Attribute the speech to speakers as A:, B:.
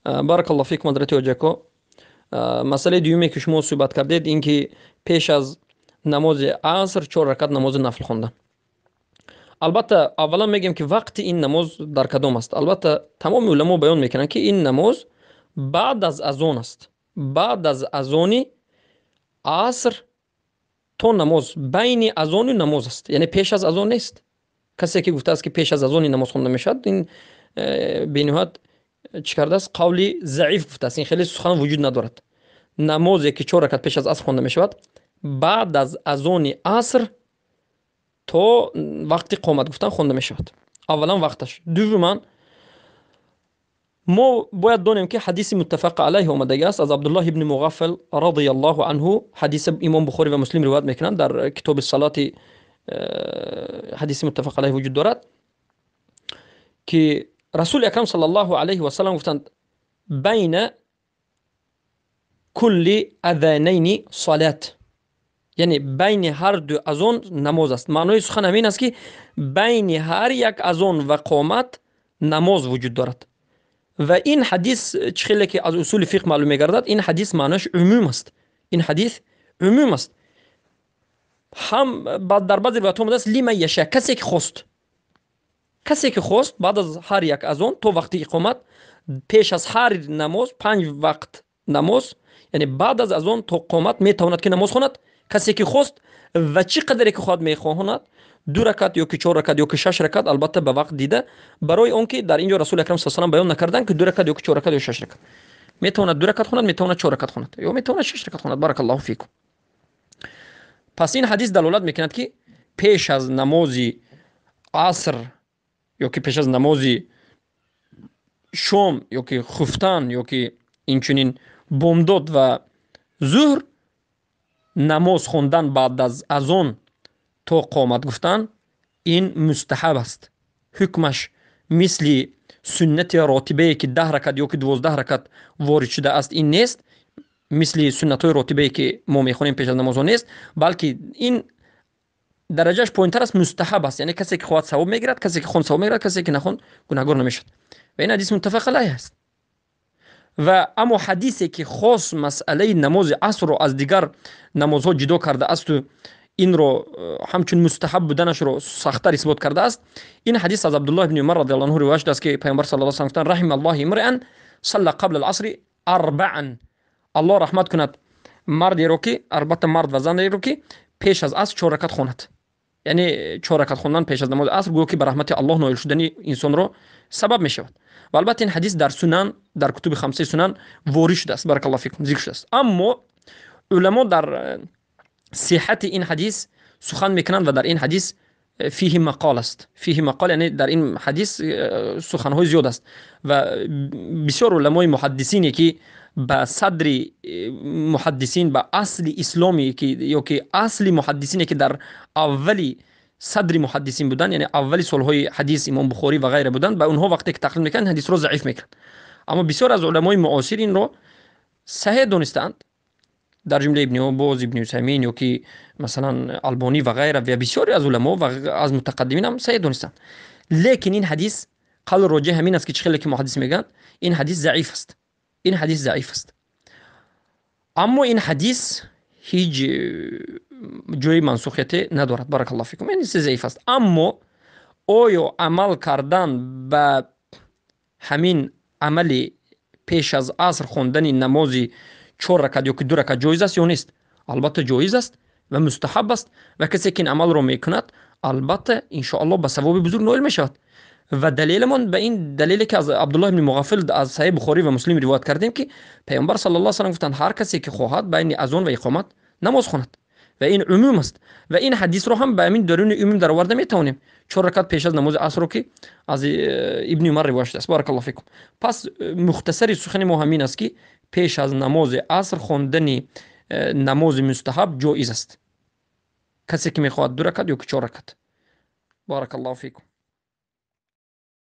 A: بارک الله فیکم حضرت اوجاکو. مسئله دیومی که شما صحبت کردید این که پیش از نماز عصر 4 رکعت نماز نفل خوندن. البته اولا میگم که وقت این نماز در کدام است. البته تمام علما بیان میکنن که این نماز بعد از اذان است، بعد از اذان عصر تا نماز، بین اذان و نماز است، یعنی پیش از اذان نیست. کسی که گفته است که پیش از اذان نماز خونده میشد، این به نهایت چی کرده است؟ قولی ضعیف گفته است، این خیلی سخن وجود ندارد. نمازی که 4 رکعت پیش از عصر خونده میشود بعد از اذان عصر تا وقتی قامت گفتن خونده میشود. اولا وقتش. دوما ما باید دانیم که حدیث متفق علیه آمده است از عبدالله ابن مغفل رضی الله عنه. حدیث امام بخاری و مسلم روایت میکنند، در کتاب الصلات حدیث متفق علیه وجود دارد که رسول اکرم صلی الله علیه و سلم گفتند بین کل اذانین صلات، یعنی بین هر دو اذان نماز است. معنای سخن همین است که بین هر یک اذان و قامت نماز وجود دارد. و این حدیث چخیلی که از اصول فقه معلوم می‌گردد، این حدیث معناش عموم است. این حدیث عموم است. هم بعد در بعضی روایات آمده است لیمن یشاء، کسی که خواست، کسی که خواست بعد از هر یک اذان تا وقتی اقامت، پیش از هر نماز 5 وقت نماز، یعنی بعد از اذان تا قامت میتواند که نماز خواند. کسی که خواست و چی قدری که خواهد میخواهد، 2 رکعت یا که 4 رکعت یا که 6 رکعت، البته به وقت دیده. برای اون که در اینجا رسول اکرم صلی الله علیه و آله بیان نکردن که 2 رکعت یا که 4 رکعت یا 6 رکعت، میتواند 2 رکعت خواند، میتواند 4 رکعت خواند، یا میتواند 6 رکعت خواند. بارک الله فیکم. پس این حدیث دلالت میکند که پیش از نماز عصر یا که پیش از نماز شام یا که خفتن یا که اینچنین بامداد و ظهر، نماز خوندن بعد از اذان تا قامت گفتن این مستحب است. حکمش مثل سنت راتبه که 10 رکعت یا که 12 رکعت وارد شده است این نیست، مثل سنت های راتبه که ما میخونیم پیش از نماز نیست، بلکه این درجهش پایینتر است، مستحب است. یعنی کسی که خواهد ثواب میگیرد، کسی که خوند ثواب میگیرد، کسی که نخوند گناهگار نمیشد. و این حدیث متفق علیه است. و اما حدیثی که خاص مسئله نماز عصر رو از دیگر نمازها جدا کرده است و این رو همچون مستحب بودنش رو سخت‌تر اثبات کرده است، این حدیث از عبدالله ابن عمر رضی الله عنه روایت است که پیامبر صلی الله علیه و آله گفتند رحم الله امرئا صلى قبل العصر 4، الله رحمت کند مردی رو که، البته مرد و زنی رو که پیش از عصر 4 رکعت خواند. یعنی 4 رکعت خوندن پیش از نماز عصر گویا که به رحمت الله نائل شدن انسان رو سبب می شود. و البته این حدیث در سنن، در کتب 5 سنن وارد شده است. بارک الله فیکم، ذکر شده است. اما علما در صحت این حدیث سخن میکنند و در این حدیث فیه مقال است. فیه مقال یعنی در این حدیث سخنهای زیاد است و بسیار علمای محدثینی که به صدر محدثین، به اصل اسلامی که یا که اصل محدثینی که در اولی صدر محدثین بودن، یعنی اولی سالهای حدیث امام بخاری و غیره بودن، به اونها وقتی که تقلید میکنن حدیث رو ضعیف میکنن. اما بسیار از علمای معاصر این رو صحیح دانستند، در جمله ابن باز، ابن عثیمین یا که مثلا البانی و غیره و بسیاری از علما و از متقدمین هم صحیح دانستند. لیکن این حدیث قول راجح همین است که چخیلی که محدث میگن این حدیث ضعیف است. این حدیث ضعیف است. اما این حدیث هیچ جای منسوخیت ندارد. بارک الله فیکم. این حدیث ضعیف است. اما آیا عمل کردن به همین عملی پیش از عصر خوندن نماز 4 رکعت یا که 2 رکعت جایز است یا نیست؟ البته جایز است و مستحب است و کسی که این عمل رو میکند البته ان شاء الله به ثواب بزرگ نائل میشود. و دلیلمون به این دلیلی که از عبدالله ابن مغفل از صحیح بخاری و مسلم روایت کردیم که پیامبر صلی الله علیه و سلم گفتند هر کسی که خواهد بین اذان و اقامت نماز خواند و این عموم است. و این حدیث رو هم به همین درون عموم در آورده میتونیم. 4 رکعت پیش از نماز عصر رو که از ابن عمر روایت است. بارک الله فیکم. پس مختصری سخن ما همین است که پیش از نماز عصر خواندن نماز مستحب جایز است. کسی که میخواد 2 رکعت یا 4 رکعت. بارک الله فیکم.